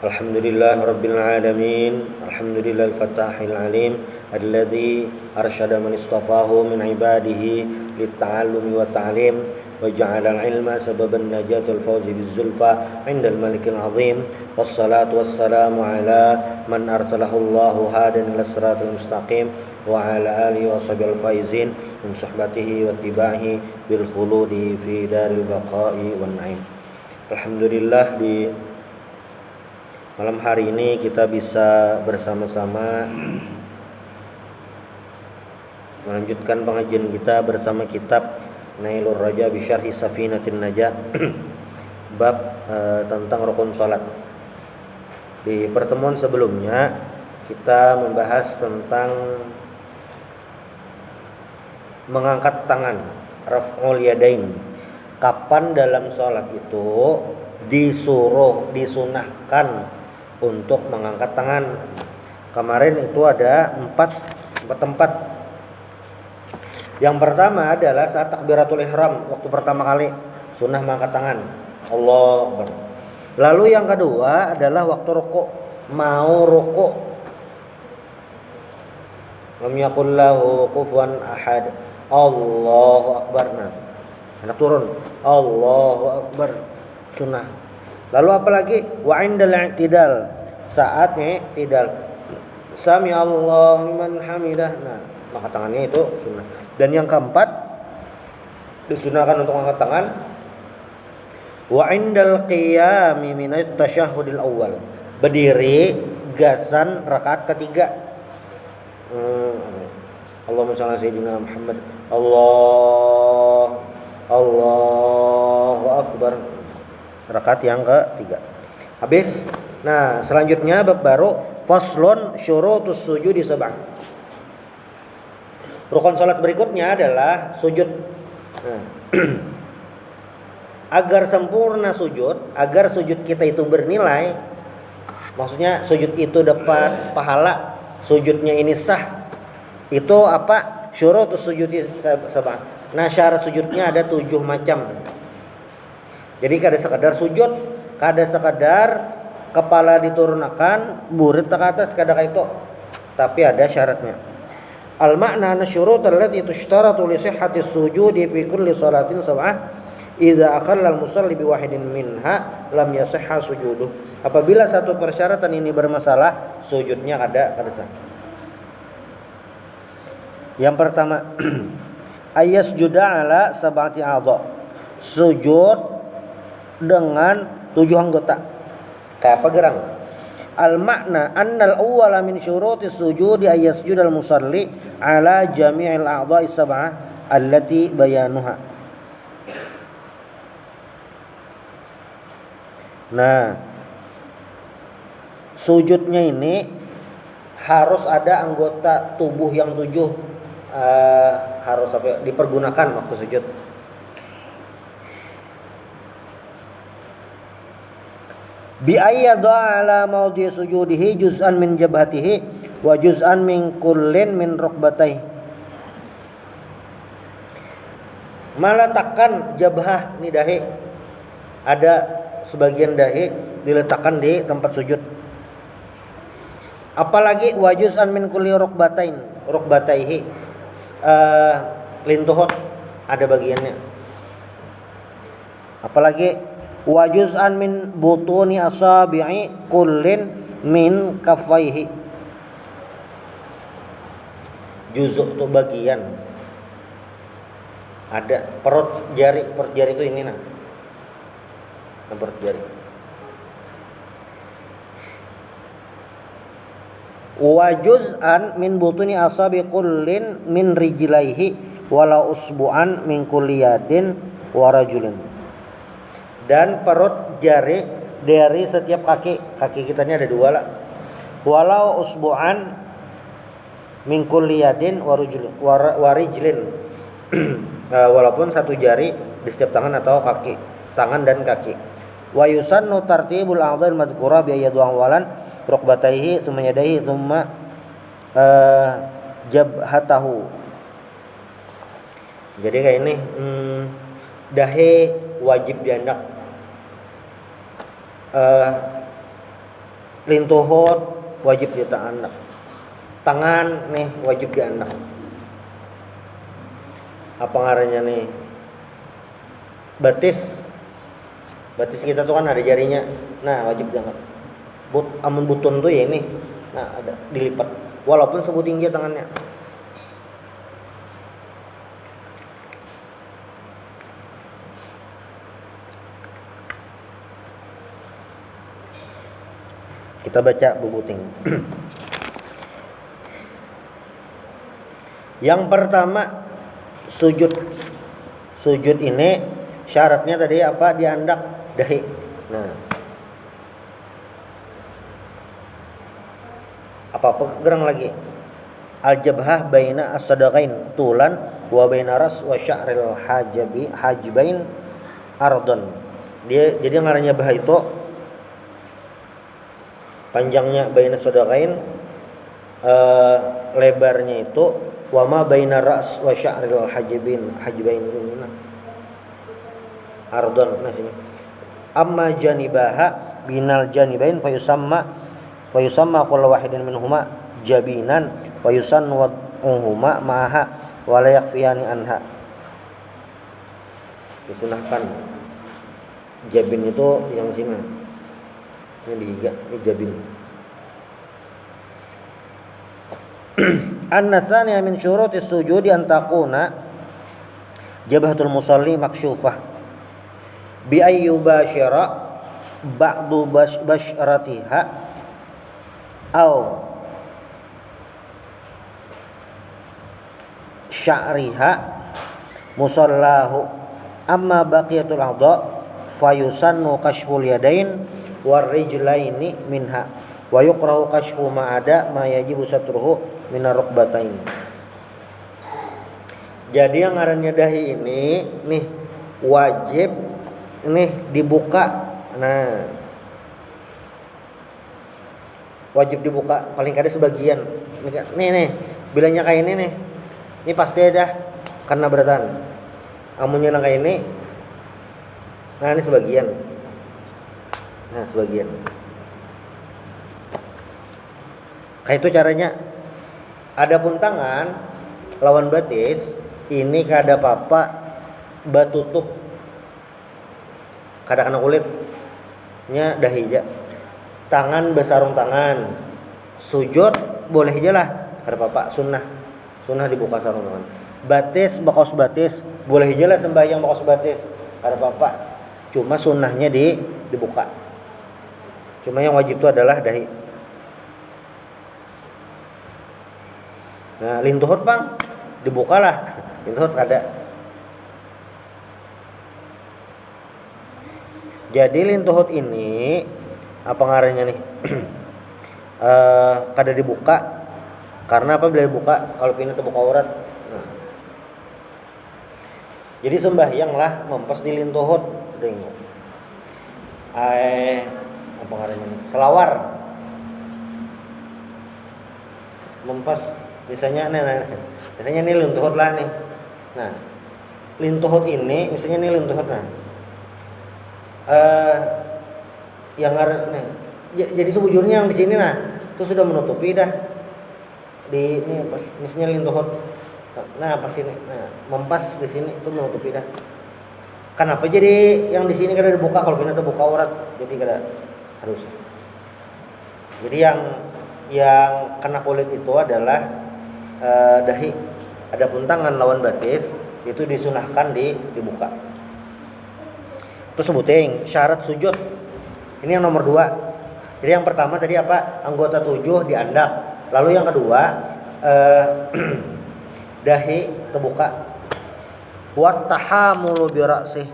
Alhamdulillah Rabbil Alamin. Alhamdulillah Al-Fatahil Alim Alladhi arsyada man istafahu min ibadihi litta'allumi wa ta'lim wa ja'ala al-ilma sababan najati wal fawzi bizzulfa indal malikil azim. Wassalatu wassalamu ala man arsalahu Allahu hadan ila siratal mustaqim wa ala alihi wa sahbihi al-faizin min suhbatihi wa tibahi bil khuludi fi daril baqa'i wan na'im. Alhamdulillah, di malam hari ini kita bisa bersama-sama melanjutkan pengajian kita bersama kitab Nailur Raja bi Syarhi Safinatin Najah bab tentang rukun salat. Di pertemuan sebelumnya kita membahas tentang mengangkat tangan, raf'ul yadain. Kapan dalam salat itu disunahkan untuk mengangkat tangan. Kemarin itu ada empat tempat. Yang pertama adalah saat takbiratul ihram, waktu pertama kali sunnah mengangkat tangan, Allah Akbar. Lalu yang kedua adalah waktu rukuk, mau rukuk, lam yakul lahu kufuwan ahad, Allahu Akbar. Nah, anak turun, Allahu Akbar, sunnah. Lalu apalagi wa indal i'tidal, saat i'tidal, sami Allahu liman hamidah. Nah, maka tangannya itu sunnah. Dan yang keempat disunahkan untuk angkat tangan wa indal qiyami minat tasyahhudil awal, berdiri gasan rakaat ketiga. Allahumma shalli ala sayyidina Muhammad, Allahu Akbar, rakaat yang ketiga. Habis. Nah, selanjutnya bab baru, faslun syurutus sujudi sab'ah. Rukun salat berikutnya adalah sujud. Nah, agar sempurna sujud, agar sujud kita itu bernilai, maksudnya sujud itu dapat pahala, sujudnya ini sah. Itu apa? Syurutus sujudi sab'ah. Nah, syarat sujudnya ada 7 macam. Jadi kada sekadar sujud, kada sekadar kepala diturunkan, burit ke atas, kada kayak itu. Tapi ada syaratnya. Al makna anna syurut allati tushtaratu li sihhati sujudi fi kulli salatin sab'ah idza akhalla al musalli bi wahidin minha lam yasihha sujuduh. Apabila satu persyaratan ini bermasalah, sujudnya kada sah. Yang pertama, ayyasjuda ala sab'ati a'dha, sujud dengan 7 anggota. Kayak apa gerang? Al makna annal awwala min syurutis sujudi ayyasjudal musalli ala jami'il a'dha'i sab'ah allati bayanuha. Nah, sujudnya ini harus ada anggota tubuh yang 7, harus dipergunakan waktu sujud. Bi ayyadha ala mawdi sujudihi juz'an min jabhatihi wa juz'an min kullin min rukbatayhi. Meletakkan jabhah, ini dahi, ada sebagian dahi diletakkan di tempat sujud. Apalagi wa juz'an min kulli rukbatayhi, lintuhut ada bagiannya. Apalagi wa juz'an min butuni asabi'i kullin min kaffaihi, juzuk itu bagian, ada perut jari itu ini nah perut jari. Wa juz'an min butuni asabi kullin min rijlaihi wala usbu'an min kulli yadin wa rajulin. Dan perut jari dari setiap kaki kita ini ada 2 lah. Walau usbu'an min kulli yadin wa rijlin, walaupun 1 jari di setiap tangan atau kaki, tangan dan kaki. Wa yusannu tartibul a'dha'il madhkura bi ayyadu awalan rukbatayhi thumma yadayhi thumma jabhatahu. Jadi kayak ini, dahi wajib diandak, lintuhut wajib diandak. Tangan nih wajib diandak. Apa ngarannya nih? Batis kita tuh kan ada jarinya. Nah, wajib diangkat. Amun butun tuh ya ini. Nah, ada dilipat. Walaupun sebut tinggi tangannya. Kita baca bubuting. Yang pertama sujud. Sujud ini syaratnya tadi apa? Diandak dahi. Nah. Apa gerang lagi? Al-jabhah baina as-sadaqain tulan wa baina ras wa sya'ril hajibain ardon. Dia jadi ngarannya bah itu panjangnya baina sadaqain, lebarnya itu wa ma baina ras wa sya'ril hajibain ardon. Nah sini amma janibaha binal janibain fayusamma kullu wahidin minhuma jabinan wa yusannuhuma ma'aha wa la yakfiyani anha. Disunahkan jabin itu yang sini, ini dihiga, ini jabin. An-nasaniya min syurutis sujudi an taquna jabhatul musalli maksyufah bi ayyubashira ba'du basharatiha aw sya'riha musallahu amma baqiyatul a'dha fayusannu kashful yadain war rijlaini minha wa yukrahu kashfu ma'ada ma yajibu satruhu minar rukbatain. Jadi yang ngarannya dahi ini nih wajib nih dibuka. Nah, wajib dibuka paling kada sebagian. Nih bilangnya kayak ini nih. Ini pasti ada karena beratan. Amunnya nang kayak ini. Nah, ini sebagian. Nah, sebagian. Kayak itu caranya. Adapun tangan lawan batis ini kada apa-apa batutuk. Kada kena kulitnya dahi aja. Tangan besarung tangan. Sujud boleh aja lah. Kada apa-apa sunnah dibuka sarung tangan. Batis bakos batis boleh aja lah sembahyang bakos batis. Kada apa-apa. Cuma sunnahnya dibuka. Cuma yang wajib itu adalah dahi. Nah, lintuhut bang, dibukalah. Lintuhut kada. Jadi lintuhut ini apa ngarannya nih? Kada dibuka karena apa bila dibuka kalau pina terbuka aurat. Nah. Jadi sembahyang lah mempas di lintuhut. Apa ngarannya nih? Selawar. Mempas misalnya misalnya ini lintuhut lah nih. Nah, lintuhut ini misalnya ini lintuhut nah. Yang nih. Jadi sebujurnya yang di sini nah, itu sudah menutupi dah. Di ini pas misalnya lintuhut. Nah, pas ini. Nah, mempas di sini itu menutupi dah. Kenapa jadi yang di sini kada dibuka kalau pina terbuka aurat? Jadi kada harus. Jadi yang kena kulit itu adalah dahi. Adapun tangan lawan batis itu disunahkan dibuka. Terus sebuting syarat sujud. Ini yang nomor 2. Jadi yang pertama tadi apa? Anggota 7 diandak. Lalu yang kedua dahi terbuka. Wa tahamulu bi ra'sih.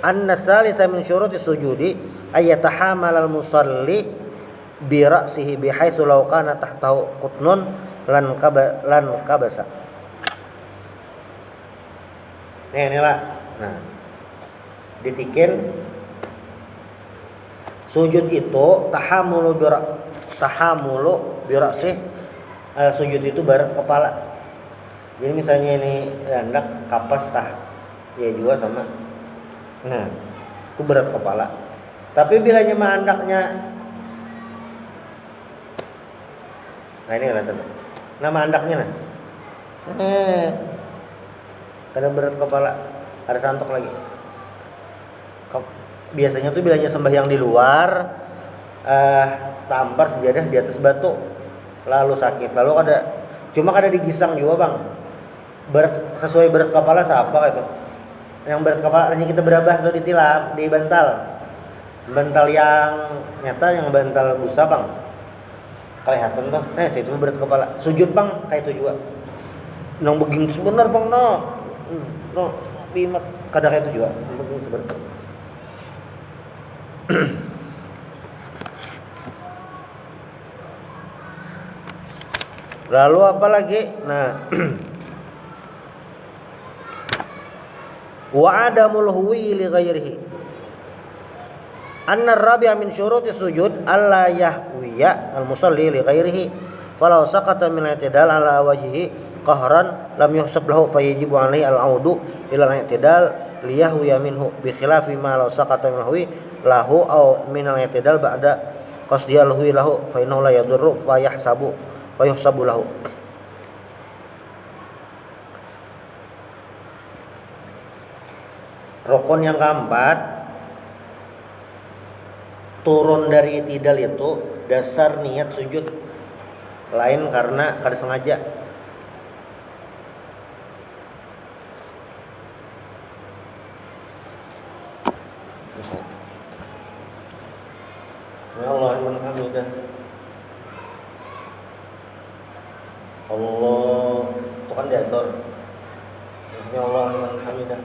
An-nasalisa min syurutis sujudi ay yatahamal al-musalli bi ra'sihi bi haitsu law kana tahtahu qutnun lan kabasa. Inilah. Nah, ditikin sujud itu tahamulu bi ra'sih, sujud itu barat kepala. Jadi misalnya ini hendak kapas ya juga sama. Nah, itu berat kepala. Tapi bilanya hendaknya Nah ini kelihatan. Nama andaknya nah. Kada berat kepala, ada santok lagi. Biasanya tuh bilanya sembahyang di luar, tampar sejadah di atas batu, lalu sakit, lalu ada, cuma kada digisang juga bang. Berat sesuai berat kepala siapa itu? Yang berat kepala hanya kita berabah atau ditilap, di bantal yang nyata, yang bantal busa bang. Kelihatan tuh, situ berat kepala. Sujud bang, kayak itu juga. Nang begini sebenar bang, no, bimat, kada kayak itu juga. Begini sebentar. Lalu apa lagi? Nah, wa adamul huwi li ghairihi. Anna rabi'a min syuruti sujud alla yahwiya al-musalli li ghairihi. Falau saqata min al-i'tidal ala wajhihi qahran lam yuhsab lahu fayajibu alaihi al-audu ila al-i'tidal liyahwiya minhu bi khilafi ma law saqata min al-hwi lahu aw min al-i'tidal ba'da qasdi al-hwi lahu fa innahu la yadurru fa yuhsabu lahu. Rukun yang keempat, turun dari i'tidal itu dasar niat sujud, lain karena kada sengaja. Ya Allah, alhamdulillah. Allah, itu kan diatur. Ya Allah, alhamdulillah.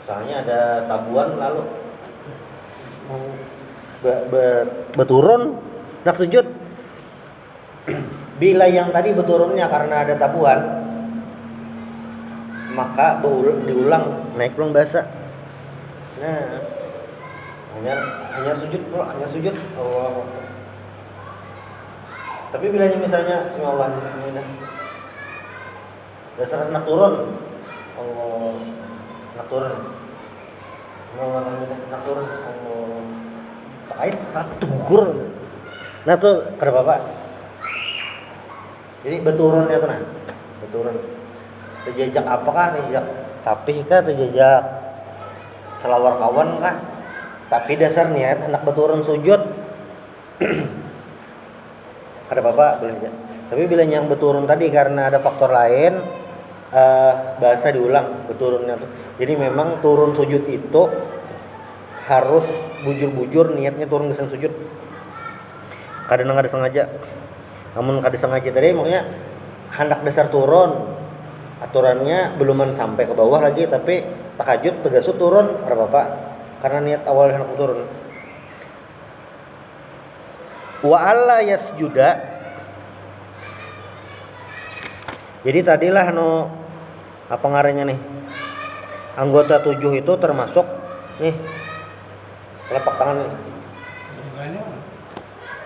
Soalnya ada tabuan lalu mau beturun nak sujud. Bila yang tadi beturunnya karena ada tabuan, maka diulang, naik ulang basa. Nah, hanya sujud, hanya sujud. Allah. Tapi bilanya misalnya Allah dasar nak turun, Allah nak turun, nak turun, Allah terkait tak gugur. Nah tuh kenapa Pak? Jadi beturunnya tuh nah, beturun. Terjejak apakah? Terjejak tapih kah? Terjejak selawar kawan kah? Tapi dasar niat hendak beturun sujud. Kada apa-apa boleh aja. Tapi bila yang beturun tadi karena ada faktor lain, bahasa diulang beturunnya tuh. Jadi memang turun sujud itu harus bujur-bujur niatnya turun ke sujud. Kadang ada sengaja. Namun kada sengaja tadi maksudnya hendak dasar turun. Aturannya beluman sampai ke bawah lagi tapi takajud tegasut turun kada apa-apa. Karena niat awal hendak turun. Wa alla yasjuda. Jadi tadilah apa ngarannya nih? Anggota 7 itu termasuk nih telapak tangan nih.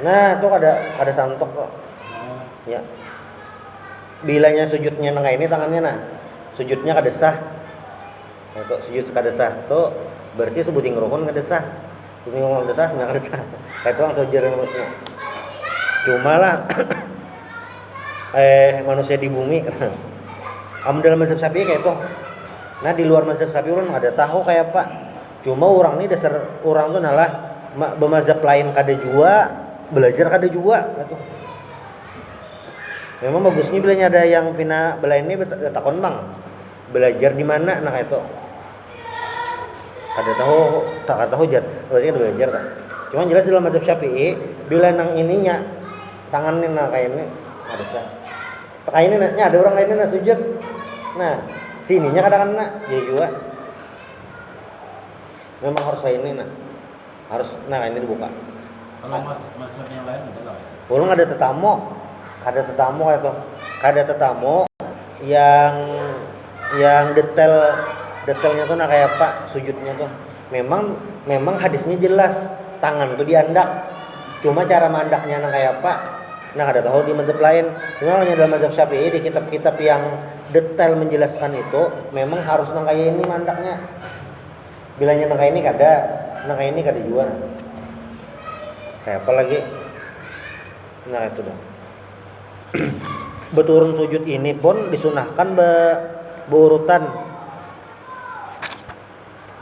Nah, itu ada santok kok. Ya. Bilanya sujudnya nang ini tangannya nah. Sujudnya kada sah. Nah, itu sujud kada sah. Tuh berarti sebuting rukun kada sah. Ini ngomong kada sah, sebenarnya kada sah. Kayak itu langsung jarang manusia. Cuma lah manusia di bumi. Dalam mazhab Syafi'i kayak itu. Nah, di luar mazhab Syafi'i orang ada tahu kayak apa. Cuma orang ini dasar orang tuh nalah bermazhab lain kada jua, belajar kada jua gitu. Memang bagusnya bilanya ada yang pina belain ini takon bang. Belajar di mana nah kayak itu. Kada tahu jar. Berarti kada belajar kan. Cuma jelas dalam mazhab Syafi'i bila nang ininya tangannya nah kayak ini ada sah. Kayak ini nya ada orang lainnya nah sujud. Nah, sininya kadang kena dia juga. Memang harus kayak ini nah. Harus ini dibuka. Kalau mazhab yang lain ada lah. Belum ada tetamu. Ada tetamu kayak itu. Ada tetamu yang detailnya tuh nah kayak apa sujudnya tuh. Memang hadisnya jelas tangan tuh diandak. Cuma cara mandaknya nah kayak apa? Nah ada tahu di mazhab lain. Cuma hanya dalam mazhab Syafi'i di kitab-kitab yang detail menjelaskan itu memang harus nang kayak ini mandaknya. Bilanya nang kayak ini kada, nang kayak ini kada juga. Kayak apa lagi? Nah itu dah. Beturun sujud ini pun disunahkan berurutan.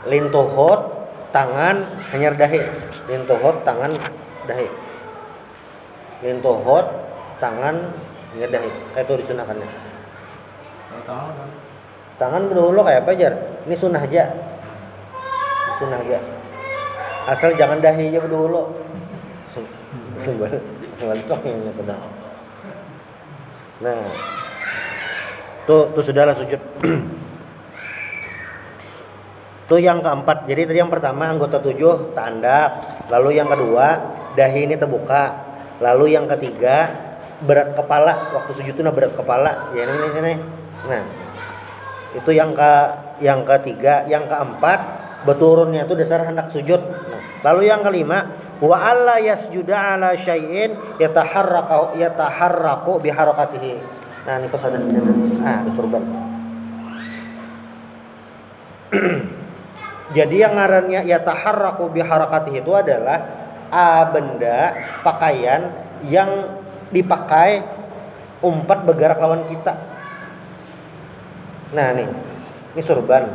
Lintuhut tangan hanyar dahi. Lintuhut tangan dahi. Lintuhut tangan hanyar dahi. Kayak itu disunahkannya. Kalau tangan kan Tangan berdahulu kayak apa jar? Ini sunnah aja. Sunnah aja. Asal jangan dahi aja berdahulu. Sembal yang pedang. Nah, tuh sudahlah sujud. Tuh yang keempat. Jadi tadi yang pertama anggota 7 tandak. Lalu yang kedua dahi ini terbuka. Lalu yang ketiga berat kepala. Waktu sujud itu berat kepala. Ya ini. Nah, itu yang ketiga. Yang keempat beturunnya itu dasar hendak sujud. Nah, lalu yang kelima wa alla yasjuda ala syai'in yataharraku biharakatihi. Nah, ini pesan ini. Ada surban. Jadi yang ngarannya yataharraku biharakatihi itu adalah benda pakaian yang dipakai umpat bergerak lawan kita. Nah, ini surban.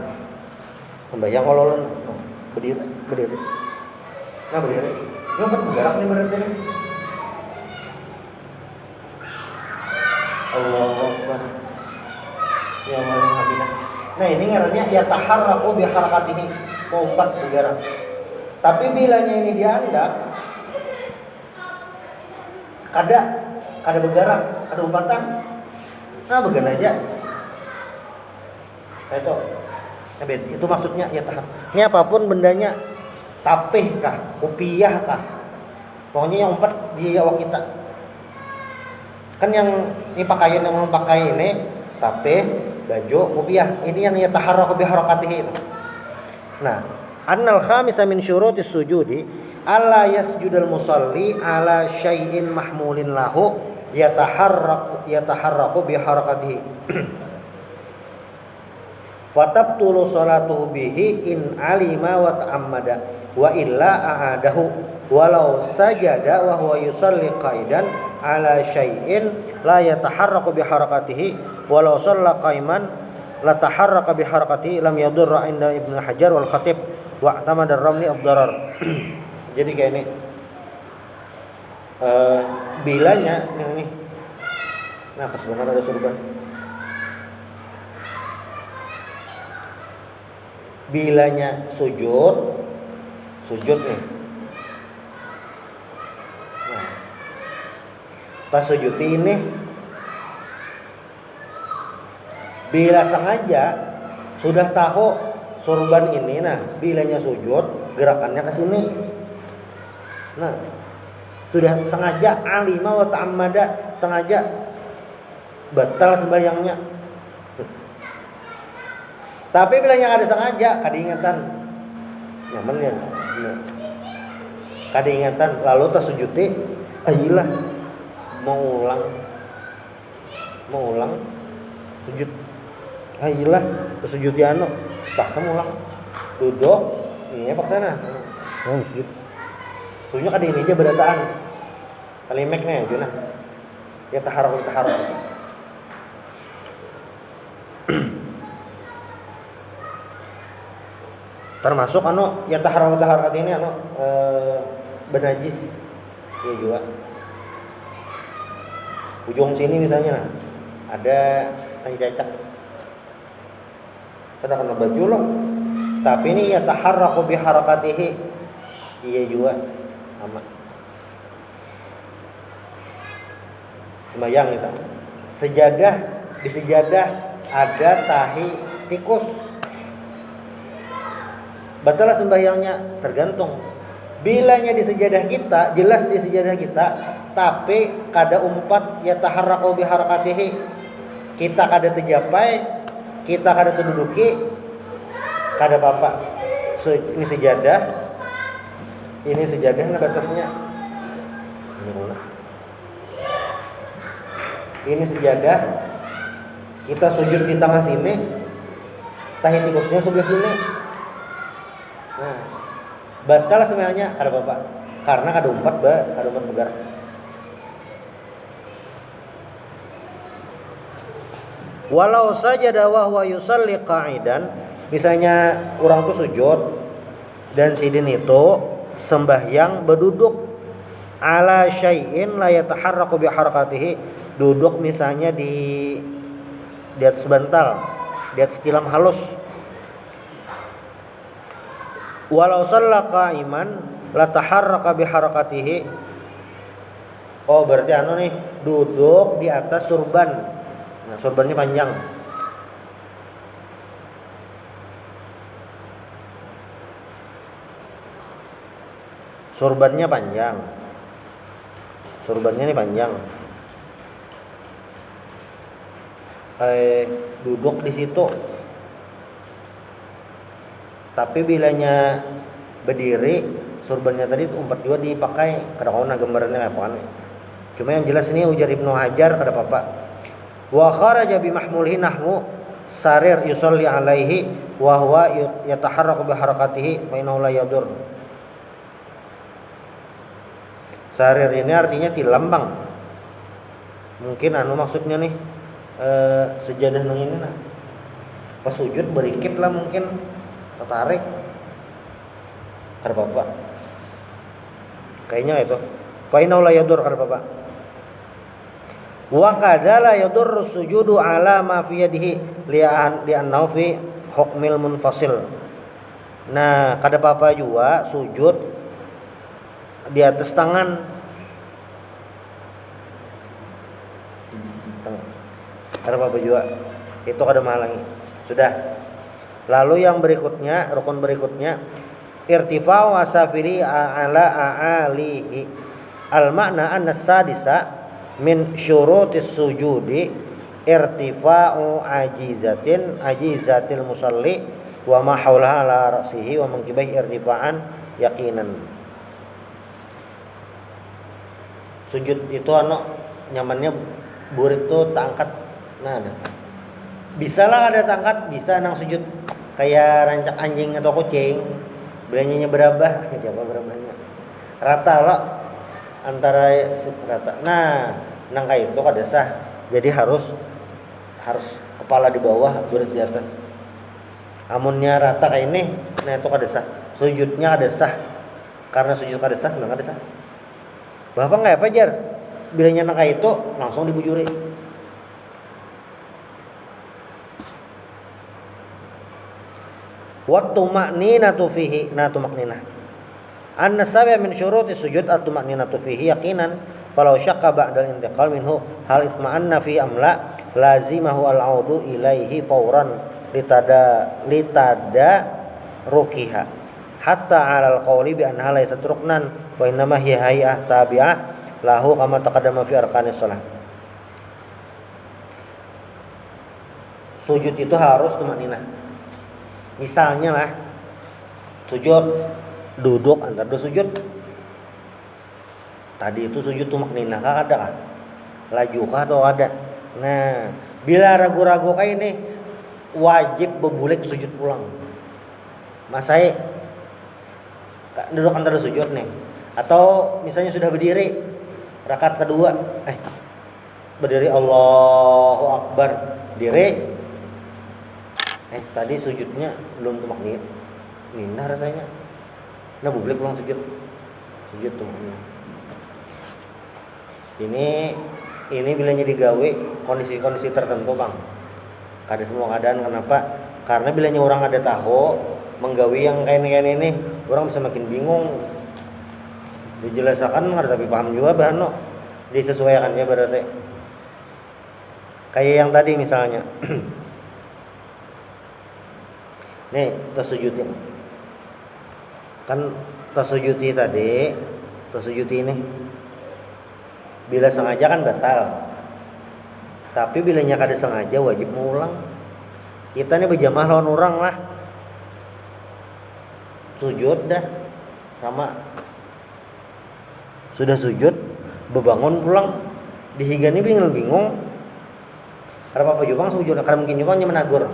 Sembahyang ololon. Berdiri. Nah, berdiri. Ini umpat bergerak nih berarti nih. Allahu Akbar. Ya Allah. Nah, ini ngarannya yataharraku biharakatihi, umpat bergerak. Tapi bilanya ini diandak kada bergerak, ada umpatan. Nah, began aja. Itu maksudnya yatahar. Ini apapun bendanya, tapih kah, kopiah kah. Pokoknya yang umpat di awak kita. Kan yang ini pakaian yang pakai ini tapih, baju, kopiah. Ini yang yataharraku biharakatihi. Nah, annal khamisa min syurutis sujudi alla yasjudal musalli ala syai'in mahmulin lahu yataharraku biharakatihi. Fatabtulu salatuhu bihi in alima wa ta'ammada wa illa a'adahu walau sajada wa huwa yusalli qaidan ala syai'in la yataharraku biharakatihi walau shalla qaiman la taharraka biharakatihi lam yadurra inda Ibnu Hajar wal Khatib wa tamad ar-Ramli ad-darar. Jadi kayak ini bilanya ini. Nah, pas benar ada surban. Bilanya sujud nih. Nah, pas sujud ini bila sengaja sudah tahu surban ini, nah bilanya sujud gerakannya ke sini. Nah, sudah sengaja alima wa ta'ammada, sengaja batal sembahyangnya. Tapi bila yang ada sengaja, kada ingatan, nyaman ya, kada ingatan, lalu tersujuti, ayolah mau ulang, sujud, ayolah tersujuti paksa ulang, duduk, ini paksa sujud, sujudnya kada ini aja berataan, kalimeknya aja nah, ya taharuk. Termasuk ya taharat ini benajis ya juga. Ujung sini misalnya ada tahi cacak. Kada kena baju loh. Tapi ini ya taharraku biharakatihi. Iya juga sama. Sembayang kita. Di sejadah ada tahi tikus. Batal sembahyangnya tergantung. Bilanya di sejadah kita, jelas di sejadah kita, tapi kada umpat ya taharraku biharakatihi. Kita kada terjapai, kita kada terduduki, kada apa-apa. So, ini sejadah nah batasnya. Ini sejadah, kita sujud di tengah sini, tahi tikusnya sebelah sini. Nah, batal sebenarnya kada apa-apa karena kada umpat bergerak. Walau sajada wa huwa yusalli qa'idan, misalnya orang tuh sujud dan sidin itu sembahyang berduduk ala syai'in la yataharraku bi harakatihi, duduk misalnya di atas bantal, di atas tilam halus. Walau shalla qa'iman la taharraka bi harakatihi. Oh, berarti nih duduk di atas surban. Nah, surbannya panjang. Surbannya panjang. Surbannya ini panjang. Duduk di situ. Tapi bilanya berdiri, surbannya tadi umpat juga dipakai. Kadang-kadang gambarnya apa? Cuma yang jelas ini ujar Ibnu Hajar kada apa-apa. Wa kharaja bi mahmulhi nahwu sarir yusalli alaihi wa huwa yataharraku bi harakatihi fa innahu la yadur. Sarir ini artinya tilam, Bang. Mungkin maksudnya nih sejadah nang ini nah. Pas sujud berikit lah mungkin tertarik. Kada apa-apa. Kayaknya itu. Fa innahu la yadur kada apa-apa. Wa kadala yadurru sujudu ala ma fi yadihi li'annahu fi hukmil munfasil. Nah, kada apa-apa juga sujud di atas tangan. Kada apa-apa juga. Itu kada menghalangi. Sudah. Lalu yang berikutnya, rukun berikutnya irtifa'u asafiri ala a'alihi. Al makna anna sadisa min syurutis sujudi irtifa'u ajizatil musalli wa ma haulaha ala ra'sihi wa mankibahi irtifa'an yaqinan. Sujud itu nyamannya burit tuh tangkat. Nah, bisa lah ada tangkat, bisa nang sujud kayak rancak anjing atau kucing. Bilanya berabah, siapa berabahnya? Rata lah antara rata. Nah, nang kayak itu kada sah. Jadi harus kepala di bawah, burit di atas. Amunnya rata kayak ini, nah itu kada sah. Sujudnya kada sah. Karena sujud kada sah, sebenarnya kada sah. Bapak nggak apa jar? Bilanya nang kayak itu langsung dibujuri. Wa tumakninatu fihi, nah tumakninah. Anna sab'a min syurutis sujud at-tumakninatu fihi yaqinan falau syaqqa ba'da al-intiqal minhu hal itma'anna fi amla lazimahu al-audu ilaihi fawran litada rukiha hatta 'ala al-qawli bi annaha laysat ruknan wa innama hiya hay'ah tabi'ah lahu kama taqaddama fi arkanis shalah. Sujud itu harus tumakninah. Misalnya lah sujud duduk antar dua sujud. Tadi itu sujud tumakninah kah ada kah? Laju kah atau ada? Nah, bila ragu-ragu kayak ini wajib berbalik sujud pulang. Masai duduk antar dua sujud nih. Atau misalnya sudah berdiri rakaat kedua, berdiri Allahu Akbar, diri. Tadi sujudnya belum tumakninah rasanya. Nah, publik pulang sujud tumakninah. Ini bilanya digawe kondisi-kondisi tertentu, Bang. Kada semua keadaan. Kenapa? Karena bilanya orang ada tahu menggawe yang kayak ini, orang bisa makin bingung. Dijelaskan ada tapi paham juga bahan disesuaikannya berarti. Kayak yang tadi misalnya. Nih, tasujudin. Kan tasujudi tadi, tasujudi ini bila sengaja kan batal. Tapi bilanya kada sengaja wajib mengulang. Kita nih berjamaah lawan orang lah. Sujud dah sama. Sudah sujud, bebangun pulang. Dihigani bingung. Karena apa juga sujud, karena mungkin juga menagur.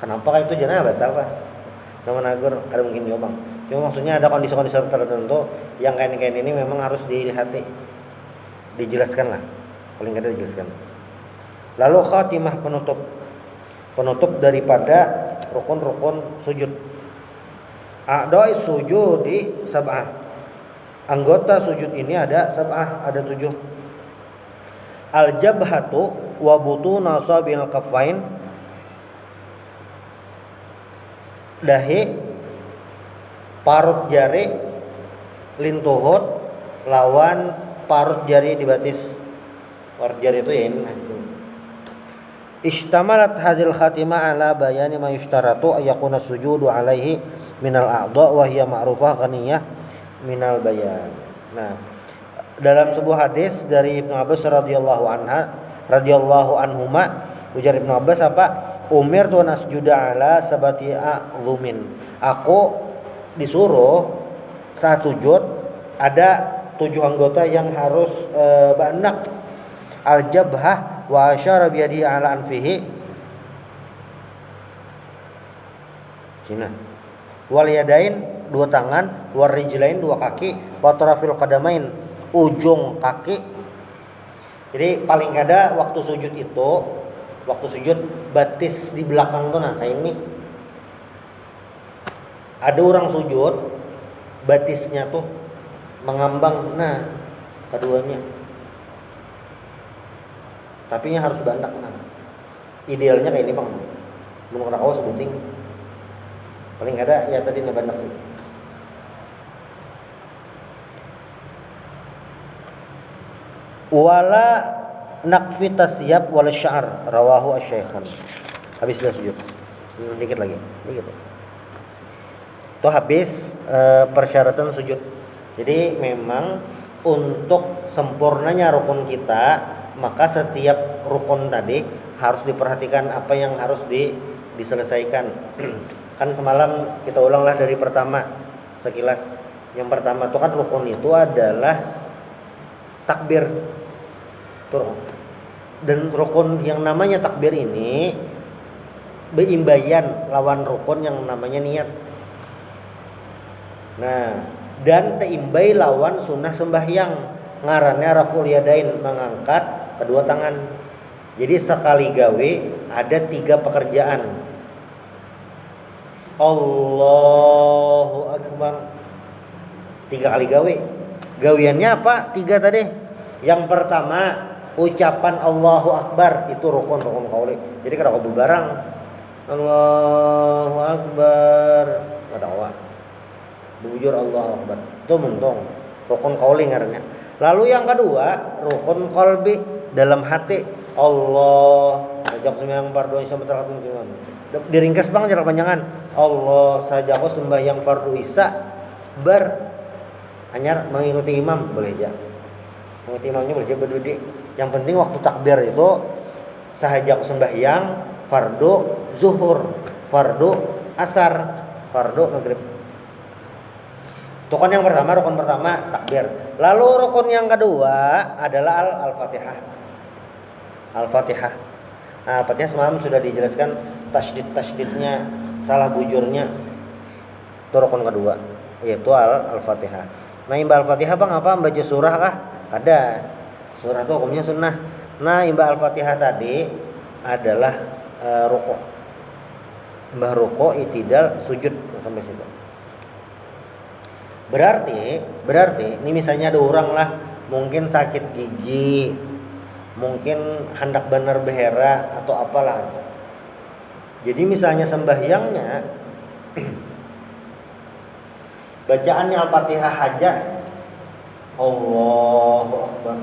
Kenapa itu jangan batal Pak? Nama nagur kada mungkin juga Bang. Cuma maksudnya ada kondisi-kondisi tertentu yang kayak ini memang harus dilihat, dijelaskan lah. Paling kada dijelaskan. Lalu khatimah penutup. penutup daripada rukun-rukun sujud. A'dha'i sujudi sab'ah. Anggota sujud ini ada sab'ah, ada 7. Al-jabhatu wa butuna asabil kaffain. Dahi, parut jari, lintuhut lawan parut jari di batis. Parut jari itu ya ini. Ishtamalat hadhil khatimah ala bayani ma yushtaratu ayakuna sujudu alaihi minal a'dha wa hiya ma'rufah ghaniyah minal bayan. Nah, dalam sebuah hadis dari Ibnu Abbas radhiyallahu anhuma, ujar Ibnu Abbas apa? Umirtu an asjuda ala sabati a'dhumin. Aku disuruh saat sujud ada 7 anggota yang harus ba'nak. Al-jabhah wa asyara biyadihi ala anfihi. Cina. Wal yadain 2 tangan, war rijlain 2 kaki, wa tarafil qadamain ujung kaki. Jadi paling kada waktu sujud batis di belakang tuh nah kayak ini. Ada orang sujud batisnya tuh mengambang, nah keduanya. Tapi harus bandak nah. Idealnya kayak ini Bang. Menurut aku sebuting. Paling ada ya tadi na bandak sih. Wala naqfi tasyab wala sya'ar rawahu asy-syaikhan. Habis dah sujud. Dikit lagi. Dikit. Itu habis persyaratan sujud. Jadi memang untuk sempurnanya rukun kita, maka setiap rukun tadi harus diperhatikan apa yang harus diselesaikan. Kan semalam kita ulanglah dari pertama sekilas. Yang pertama itu kan rukun itu adalah takbir. Dan rukun yang namanya takbir ini beimbayan lawan rukun yang namanya niat. Nah, dan teimbai lawan sunnah sembahyang, ngarannya raful yadain, mengangkat kedua tangan. Jadi sekali gawe ada 3 pekerjaan. Allahu akbar. 3 kali gawe. Gawiannya apa? 3 tadi. Yang pertama ucapan Allahu akbar, itu rukun qauli. Jadi kada kudu barang. Allahu akbar. Kada awak. Bujur Allahu akbar. Itu mentong rukun qauli ngarannya. Lalu yang kedua, rukun qalbi, dalam hati. Allah sajak sembahyang fardu isya berterakat diringkas bang jarak panjangan. Allah sajaku sembahyang fardu isya hanya mengikuti imam boleh aja. Mengikuti imamnya boleh aja berdiri. Yang penting waktu takbir itu sahajaku sembahyang fardu zuhur, fardu asar, fardu maghrib. Itu kan yang pertama, rukun pertama takbir. Lalu rukun yang kedua adalah al-Fatihah. Al-Fatihah. Nah, Fatihah semalam sudah dijelaskan tasydid-tasydidnya, salah bujurnya. Itu rukun kedua, yaitu al-Fatihah. Nah, imba al-Fatihah Bang apa? Baca surah kah? Ada. Surah itu hukumnya sunnah. Nah, imba al-Fatihah tadi adalah rukuk. Imba rukuk, itidal, sujud sampai situ. Berarti ini misalnya ada orang lah mungkin sakit gigi, mungkin hendak benar behera atau apalah. Jadi misalnya sembahyangnya bacaannya Al-Fatihah aja, Allahu Akbar,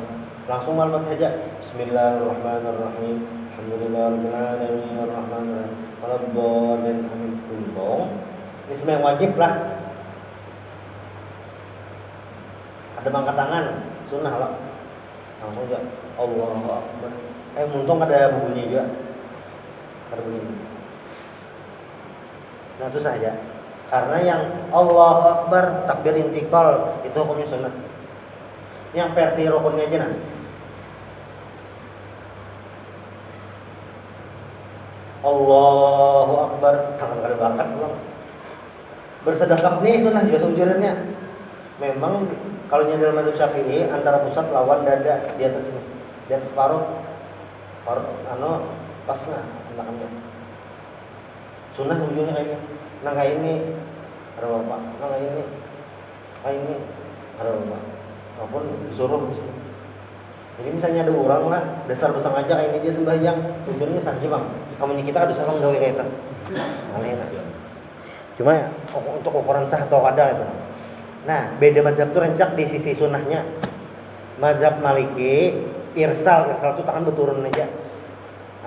langsung Al-Fatihah aja, Bismillahirrahmanirrahim, Alhamdulillahirabbil alamin, arrahmanirrahim, waladdallin, amin. Ini sembahyang wajib lah. Ada angkat tangan, sunnah lah. Langsung aja Allahu Akbar. Muntung ada bunyinya juga. Ada bunyi. Nah itu saja. Karena yang Allahu Akbar takbir intikal itu hukumnya sunnah. Yang versi rukunnya aja nah. Allahu Akbar, tangan kada berangkat pulang. Bersedekap nih sunnah juga seujurnya. Memang kalau dalam mazhab Syafi'i antara pusat lawan dada di atas paruh pas nah belakangnya. Sunnah sujudnya kayak ini. Nah kayak ini ada bapak. Nah kayak ini. Kayak ini ada bapak. Walaupun disuruh misalnya. Jadi misalnya ada orang lah dasar besar aja kayak ini dia sembahyang sujudnya sah aja bang. Kamunya kita kan dosa kan gawe kayak itu. Aneh lah. Cuma ya, untuk ukuran sah atau kada itu. Nah beda mazhab tuh rencak di sisi sunnahnya. Mazhab Maliki irsal itu tangan berturun aja.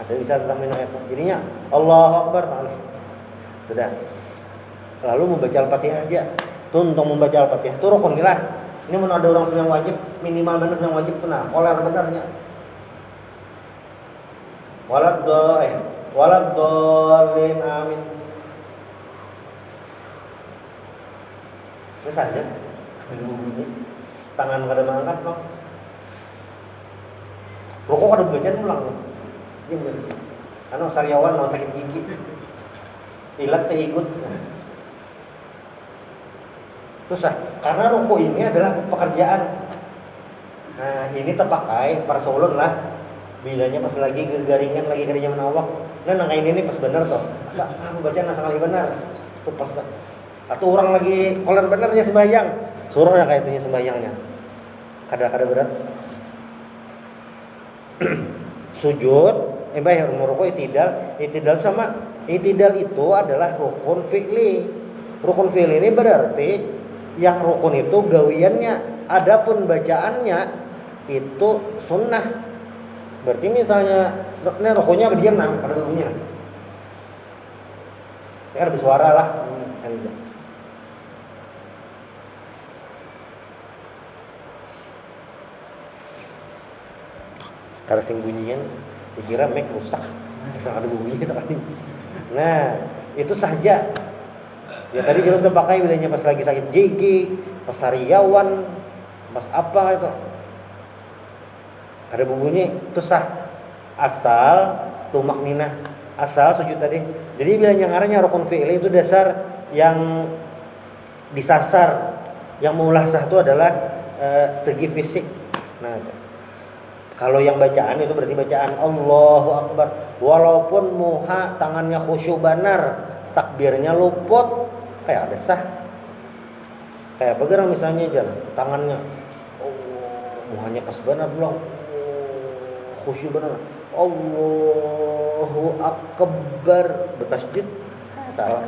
Ada bisa tambahin itu. Jadinya Allahu Akbar tangan. Sudah. Lalu membaca Al-Fatihah aja. Tuh untuk membaca Al-Fatihah itu rukun lah. Ini mau ada orang sembahyang wajib minimal benar sembahyang wajib tuh nah koler benarnya. Walad dolin amin. Ini saja. Tangan kada mangkat no. Rokok kada belajar ulang. Gimana? Anu sariawan mau sakit gigi. Ilat teh ikut. Terus karena rokok ini adalah pekerjaan. Nah, ini terpakai para solon lah. Bilanya pas lagi gegaringan lagi kerja menawak. Nah, nang ini nih pas bener toh. Asa aku baca nasa kali benar. Tuh pas dah. Atau orang lagi koler benernya sembahyang. Suruh ya kayak itunya sembahyangnya. Kada-kada berat. Sujud, rukuk itidal. Itidal sama itidal itu adalah rukun fi'li. Rukun fi'li ini berarti yang rukun itu gawiannya, adapun bacaannya itu sunnah. Berarti misalnya ini rukunnya berdiam nang pada bunyinya. Ya ada bersuara lah. Karena sing bunyian dikira mic rusak. Bisa ada bunyinya sekali. Nah, itu saja. Ya tadi jalan terpakai bilanya pas lagi sakit gigi, pas sariawan, pas apa itu. Ada bunyi itu sah. Asal tumak ninah, asal sujud tadi. Jadi bilanya ngaranya rukun fi'li itu dasar yang disasar. Yang mengulah sah itu adalah segi fisik. Nah, itu. Kalau yang bacaan itu berarti bacaan Allahu Akbar. Walaupun muha tangannya khusyuk benar, takbirnya luput, kayak ada sah. Kayak pegang misalnya jalan tangannya muhanya pas benar belum khusyuk benar. Allahu Akbar bertasydid salah.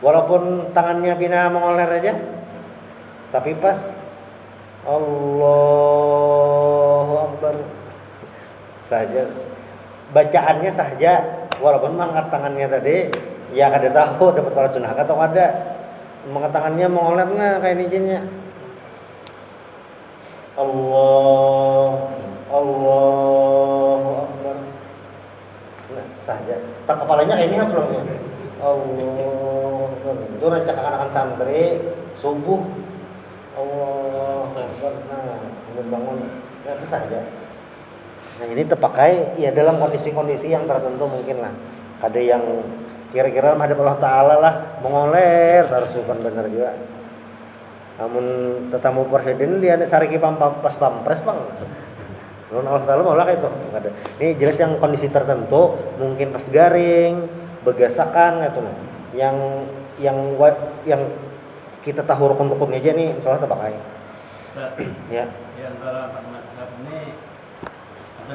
Walaupun tangannya pindah mengoler aja, tapi pas Allahu Akbar saja bacaannya saja walaupun mengangkat tangannya tadi ya kada tahu dapat pahala sunnah atau kada mengangkat tangannya mengolernya kayak nijinya Allahu Akbar nah saja tak kepalanya kayak ini belumnya Allahu Akbar itu rancak akan santri subuh Allah bangun ya itu saja. Nah ini terpakai ya dalam kondisi-kondisi yang tertentu mungkin lah. Ada yang kira-kira menghadap Allah Taala lah mengoler terus bukan benar juga. Namun tetamu presiden dia sariki pas pampres bang. Lalu Allah Taala mau lah kayak itu. Ada. Ini jelas yang kondisi tertentu mungkin pas garing, begasakan gitu lah. Yang kita tahu rukun-rukunnya aja nih insyaallah terpakai. Ya. Di antara empat mazhab ini ada